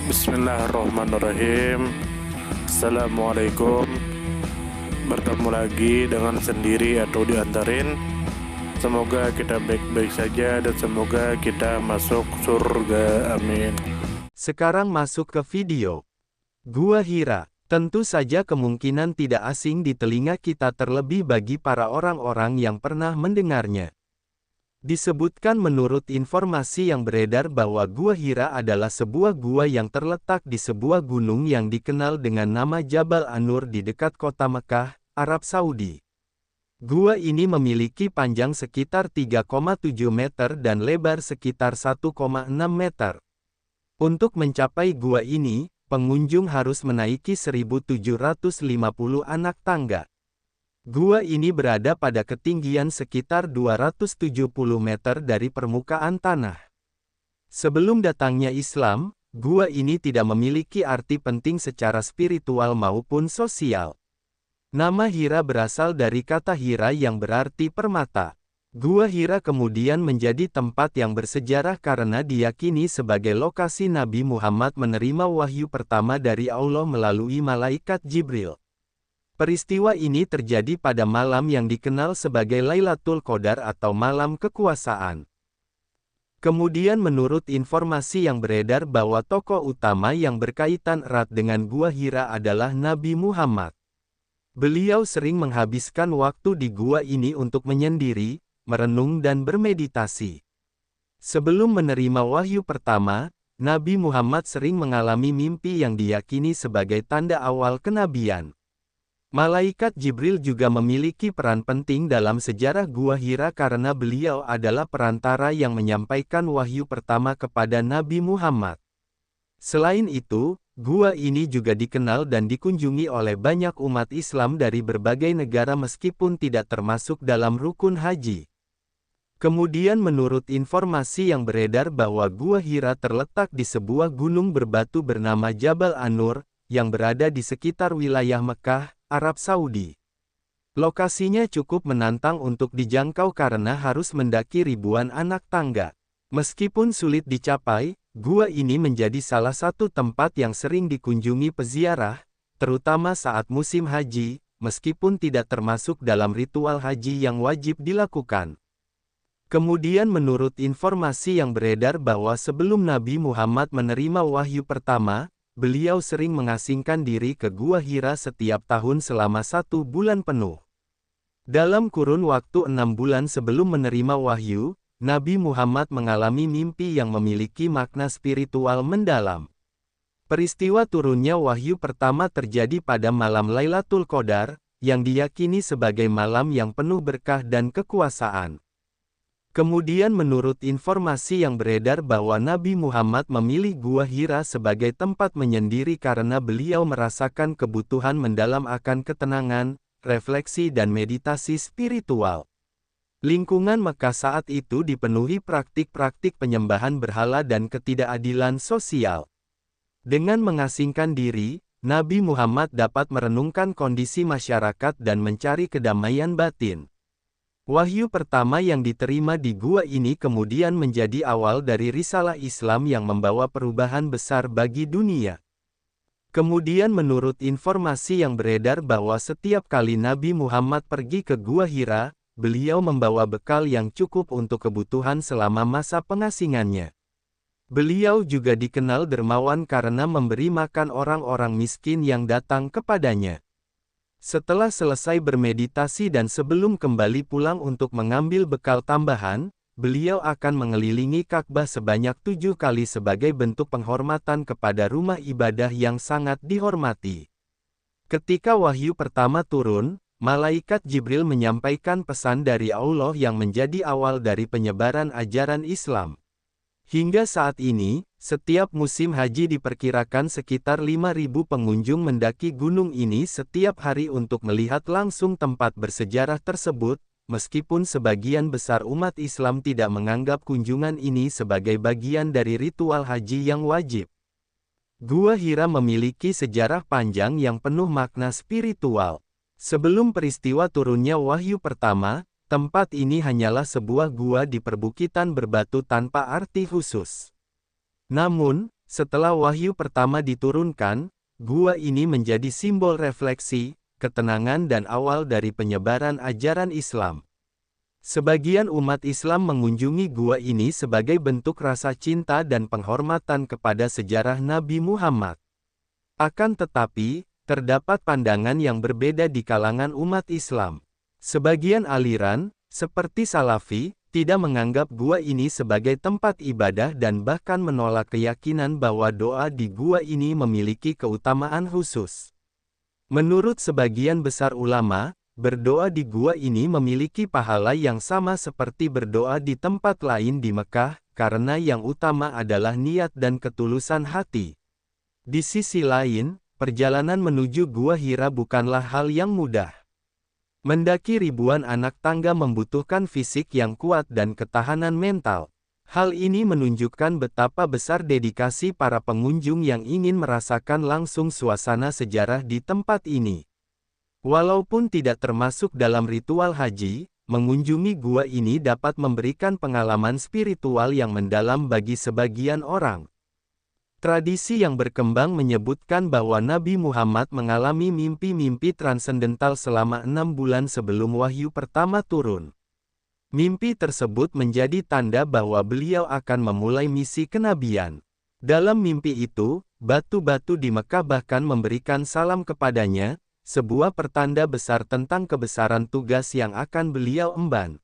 Bismillahirrahmanirrahim. Assalamualaikum. Bertemu lagi dengan sendiri atau diantarin. Semoga kita baik-baik saja dan semoga kita masuk surga. Amin. Sekarang masuk ke video. Gua Hira. Tentu saja kemungkinan tidak asing di telinga kita terlebih bagi para orang-orang yang pernah mendengarnya. Disebutkan menurut informasi yang beredar bahwa Gua Hira adalah sebuah gua yang terletak di sebuah gunung yang dikenal dengan nama Jabal An-Nur di dekat kota Mekah, Arab Saudi. Gua ini memiliki panjang sekitar 3,7 meter dan lebar sekitar 1,6 meter. Untuk mencapai gua ini, pengunjung harus menaiki 1.750 anak tangga. Gua ini berada pada ketinggian sekitar 270 meter dari permukaan tanah. Sebelum datangnya Islam, gua ini tidak memiliki arti penting secara spiritual maupun sosial. Nama Hira berasal dari kata Hira yang berarti permata. Gua Hira kemudian menjadi tempat yang bersejarah karena diyakini sebagai lokasi Nabi Muhammad menerima wahyu pertama dari Allah melalui malaikat Jibril. Peristiwa ini terjadi pada malam yang dikenal sebagai Lailatul Qadar atau malam kekuasaan. Kemudian menurut informasi yang beredar bahwa tokoh utama yang berkaitan erat dengan Gua Hira adalah Nabi Muhammad. Beliau sering menghabiskan waktu di gua ini untuk menyendiri, merenung dan bermeditasi. Sebelum menerima wahyu pertama, Nabi Muhammad sering mengalami mimpi yang diyakini sebagai tanda awal kenabian. Malaikat Jibril juga memiliki peran penting dalam sejarah Gua Hira karena beliau adalah perantara yang menyampaikan wahyu pertama kepada Nabi Muhammad. Selain itu, gua ini juga dikenal dan dikunjungi oleh banyak umat Islam dari berbagai negara meskipun tidak termasuk dalam rukun haji. Kemudian menurut informasi yang beredar bahwa Gua Hira terletak di sebuah gunung berbatu bernama Jabal An-Nur, yang berada di sekitar wilayah Mekah, Arab Saudi. Lokasinya cukup menantang untuk dijangkau karena harus mendaki ribuan anak tangga. Meskipun sulit dicapai, gua ini menjadi salah satu tempat yang sering dikunjungi peziarah, terutama saat musim haji, meskipun tidak termasuk dalam ritual haji yang wajib dilakukan. Kemudian menurut informasi yang beredar bahwa sebelum Nabi Muhammad menerima wahyu pertama, beliau sering mengasingkan diri ke Gua Hira setiap tahun selama 1 bulan penuh. Dalam kurun waktu 6 bulan sebelum menerima wahyu, Nabi Muhammad mengalami mimpi yang memiliki makna spiritual mendalam. Peristiwa turunnya wahyu pertama terjadi pada malam Lailatul Qadar, yang diyakini sebagai malam yang penuh berkah dan kekuasaan. Kemudian menurut informasi yang beredar bahwa Nabi Muhammad memilih Gua Hira sebagai tempat menyendiri karena beliau merasakan kebutuhan mendalam akan ketenangan, refleksi dan meditasi spiritual. Lingkungan Mekah saat itu dipenuhi praktik-praktik penyembahan berhala dan ketidakadilan sosial. Dengan mengasingkan diri, Nabi Muhammad dapat merenungkan kondisi masyarakat dan mencari kedamaian batin. Wahyu pertama yang diterima di gua ini kemudian menjadi awal dari risalah Islam yang membawa perubahan besar bagi dunia. Kemudian menurut informasi yang beredar bahwa setiap kali Nabi Muhammad pergi ke Gua Hira, beliau membawa bekal yang cukup untuk kebutuhan selama masa pengasingannya. Beliau juga dikenal dermawan karena memberi makan orang-orang miskin yang datang kepadanya. Setelah selesai bermeditasi dan sebelum kembali pulang untuk mengambil bekal tambahan, beliau akan mengelilingi Ka'bah sebanyak 7 kali sebagai bentuk penghormatan kepada rumah ibadah yang sangat dihormati. Ketika wahyu pertama turun, malaikat Jibril menyampaikan pesan dari Allah yang menjadi awal dari penyebaran ajaran Islam. Hingga saat ini, setiap musim haji diperkirakan sekitar 5.000 pengunjung mendaki gunung ini setiap hari untuk melihat langsung tempat bersejarah tersebut, meskipun sebagian besar umat Islam tidak menganggap kunjungan ini sebagai bagian dari ritual haji yang wajib. Gua Hira memiliki sejarah panjang yang penuh makna spiritual. Sebelum peristiwa turunnya wahyu pertama, tempat ini hanyalah sebuah gua di perbukitan berbatu tanpa arti khusus. Namun, Setelah wahyu pertama diturunkan, gua ini menjadi simbol refleksi, ketenangan dan awal dari penyebaran ajaran Islam. Sebagian umat Islam mengunjungi gua ini sebagai bentuk rasa cinta dan penghormatan kepada sejarah Nabi Muhammad. Akan tetapi, terdapat pandangan yang berbeda di kalangan umat Islam. Sebagian aliran, seperti Salafi, tidak menganggap gua ini sebagai tempat ibadah dan bahkan menolak keyakinan bahwa doa di gua ini memiliki keutamaan khusus. Menurut sebagian besar ulama, berdoa di gua ini memiliki pahala yang sama seperti berdoa di tempat lain di Mekah, karena yang utama adalah niat dan ketulusan hati. Di sisi lain, perjalanan menuju Gua Hira bukanlah hal yang mudah. Mendaki ribuan anak tangga membutuhkan fisik yang kuat dan ketahanan mental. Hal ini menunjukkan betapa besar dedikasi para pengunjung yang ingin merasakan langsung suasana sejarah di tempat ini. Walaupun tidak termasuk dalam ritual haji, mengunjungi gua ini dapat memberikan pengalaman spiritual yang mendalam bagi sebagian orang. Tradisi yang berkembang menyebutkan bahwa Nabi Muhammad mengalami mimpi-mimpi transendental selama 6 bulan sebelum wahyu pertama turun. Mimpi tersebut menjadi tanda bahwa beliau akan memulai misi kenabian. Dalam mimpi itu, batu-batu di Mekah bahkan memberikan salam kepadanya, sebuah pertanda besar tentang kebesaran tugas yang akan beliau emban.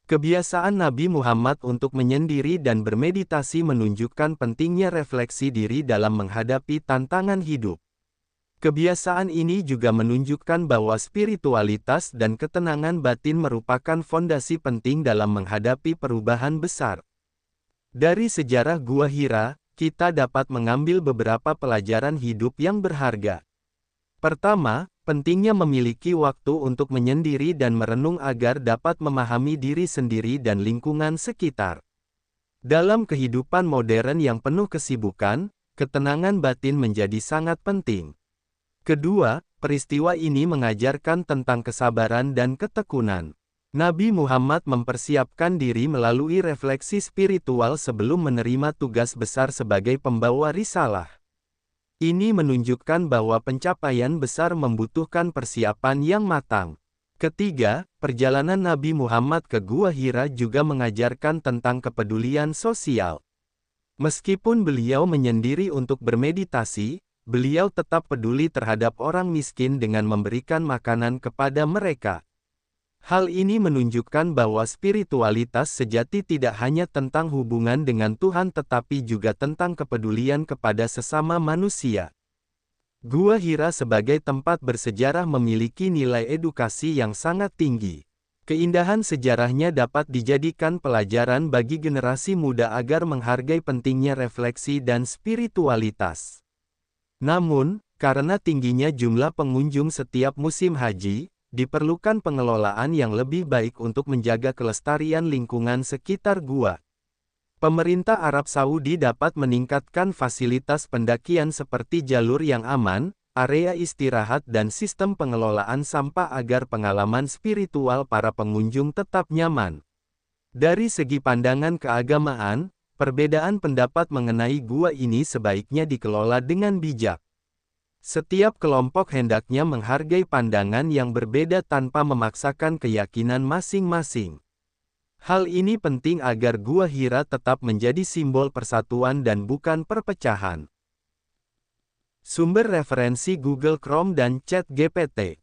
Kebiasaan Nabi Muhammad untuk menyendiri dan bermeditasi menunjukkan pentingnya refleksi diri dalam menghadapi tantangan hidup. Kebiasaan ini juga menunjukkan bahwa spiritualitas dan ketenangan batin merupakan fondasi penting dalam menghadapi perubahan besar. Dari sejarah Gua Hira, kita dapat mengambil beberapa pelajaran hidup yang berharga. Pertama, pentingnya memiliki waktu untuk menyendiri dan merenung agar dapat memahami diri sendiri dan lingkungan sekitar. Dalam kehidupan modern yang penuh kesibukan, ketenangan batin menjadi sangat penting. Kedua, peristiwa ini mengajarkan tentang kesabaran dan ketekunan. Nabi Muhammad mempersiapkan diri melalui refleksi spiritual sebelum menerima tugas besar sebagai pembawa risalah. Ini menunjukkan bahwa pencapaian besar membutuhkan persiapan yang matang. Ketiga, perjalanan Nabi Muhammad ke Gua Hira juga mengajarkan tentang kepedulian sosial. Meskipun beliau menyendiri untuk bermeditasi, beliau tetap peduli terhadap orang miskin dengan memberikan makanan kepada mereka. Hal ini menunjukkan bahwa spiritualitas sejati tidak hanya tentang hubungan dengan Tuhan tetapi juga tentang kepedulian kepada sesama manusia. Gua Hira sebagai tempat bersejarah memiliki nilai edukasi yang sangat tinggi. Keindahan sejarahnya dapat dijadikan pelajaran bagi generasi muda agar menghargai pentingnya refleksi dan spiritualitas. Namun, karena tingginya jumlah pengunjung setiap musim haji, diperlukan pengelolaan yang lebih baik untuk menjaga kelestarian lingkungan sekitar gua. Pemerintah Arab Saudi dapat meningkatkan fasilitas pendakian seperti jalur yang aman, area istirahat dan sistem pengelolaan sampah agar pengalaman spiritual para pengunjung tetap nyaman. Dari segi pandangan keagamaan, perbedaan pendapat mengenai gua ini sebaiknya dikelola dengan bijak. Setiap kelompok hendaknya menghargai pandangan yang berbeda tanpa memaksakan keyakinan masing-masing. Hal ini penting agar Gua Hira tetap menjadi simbol persatuan dan bukan perpecahan. Sumber referensi Google Chrome dan ChatGPT.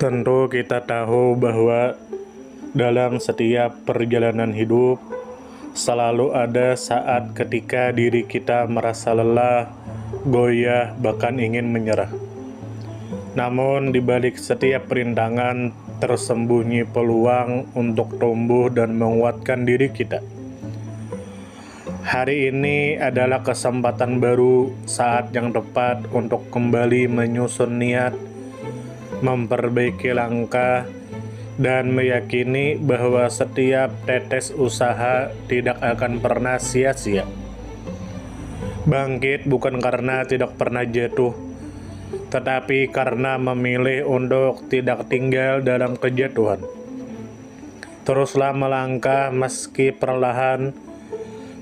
Tentu kita tahu bahwa dalam setiap perjalanan hidup selalu ada saat ketika diri kita merasa lelah, goyah, bahkan ingin menyerah. Namun di balik setiap perintangan tersembunyi peluang untuk tumbuh dan menguatkan diri kita. Hari ini adalah kesempatan baru, saat yang tepat untuk kembali menyusun niat, memperbaiki langkah, dan meyakini bahwa setiap tetes usaha tidak akan pernah sia-sia. Bangkit bukan karena tidak pernah jatuh, tetapi karena memilih untuk tidak tinggal dalam kejatuhan. Teruslah melangkah meski perlahan,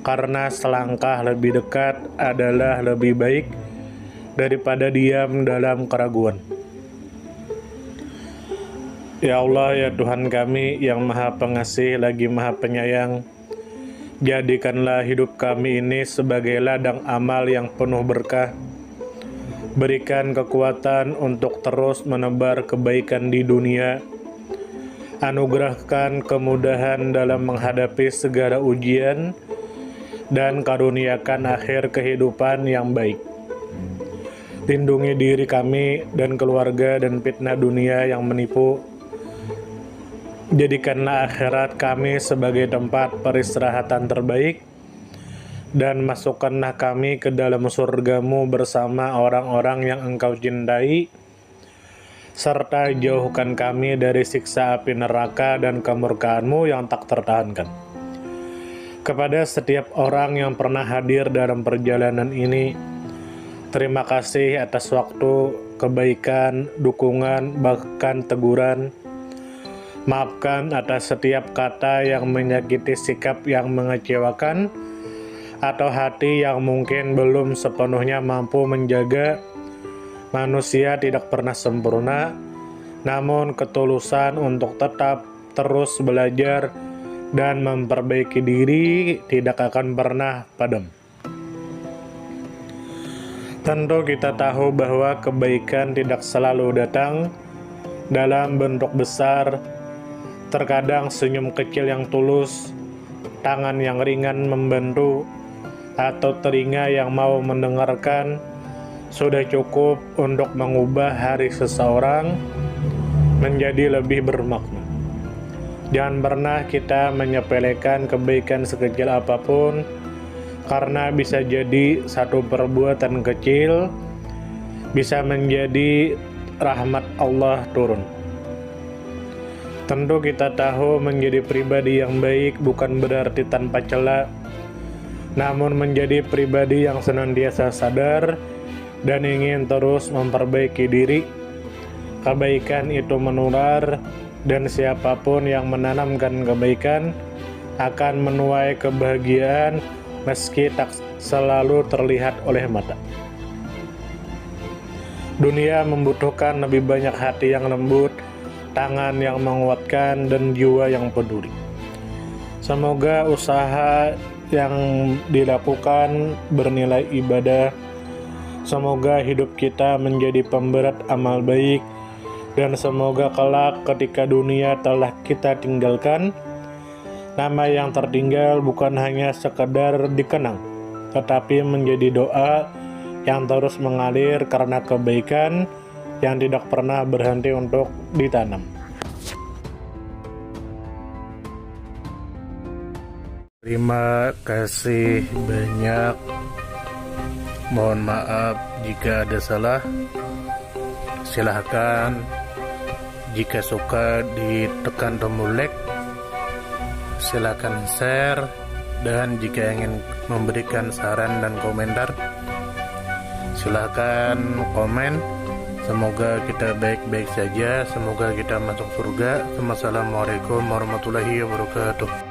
karena selangkah lebih dekat adalah lebih baik daripada diam dalam keraguan. Ya Allah, ya Tuhan kami yang Maha Pengasih lagi Maha Penyayang, jadikanlah hidup kami ini sebagai ladang amal yang penuh berkah. Berikan kekuatan untuk terus menebar kebaikan di dunia. Anugerahkan kemudahan dalam menghadapi segala ujian, dan karuniakan akhir kehidupan yang baik. Lindungi diri kami dan keluarga dan fitnah dunia yang menipu. Jadikanlah akhirat kami sebagai tempat peristirahatan terbaik, dan masukkanlah kami ke dalam surga-Mu bersama orang-orang yang Engkau cintai, serta jauhkan kami dari siksa api neraka dan kemurkaan-Mu yang tak tertahankan. Kepada setiap orang yang pernah hadir dalam perjalanan ini, terima kasih atas waktu, kebaikan, dukungan, bahkan teguran. Maafkan atas setiap kata yang menyakiti, sikap yang mengecewakan, atau hati yang mungkin belum sepenuhnya mampu menjaga. Manusia tidak pernah sempurna, namun ketulusan untuk tetap terus belajar dan memperbaiki diri tidak akan pernah padam. Tentu kita tahu bahwa kebaikan tidak selalu datang dalam bentuk besar. Terkadang senyum kecil yang tulus, tangan yang ringan membantu, atau telinga yang mau mendengarkan sudah cukup untuk mengubah hari seseorang menjadi lebih bermakna. Jangan pernah kita menyepelekan kebaikan sekecil apapun, karena bisa jadi satu perbuatan kecil bisa menjadi rahmat Allah turun. Tentu kita tahu menjadi pribadi yang baik bukan berarti tanpa celah, namun menjadi pribadi yang senantiasa sadar dan ingin terus memperbaiki diri. Kebaikan itu menular, dan siapapun yang menanamkan kebaikan akan menuai kebahagiaan meski tak selalu terlihat oleh mata. Dunia membutuhkan lebih banyak hati yang lembut, tangan yang menguatkan, dan jiwa yang peduli. Semoga usaha yang dilakukan bernilai ibadah. Semoga hidup kita menjadi pemberat amal baik, dan semoga kelak ketika dunia telah kita tinggalkan, nama yang tertinggal bukan hanya sekedar dikenang, tetapi menjadi doa yang terus mengalir karena kebaikan yang tidak pernah berhenti untuk ditanam. Terima kasih banyak. Mohon maaf jika ada salah. Silahkan jika suka ditekan tombol like, silahkan share, dan jika ingin memberikan saran dan komentar, silahkan komen. Semoga kita baik-baik saja, semoga kita masuk surga. Wassalamualaikum warahmatullahi wabarakatuh.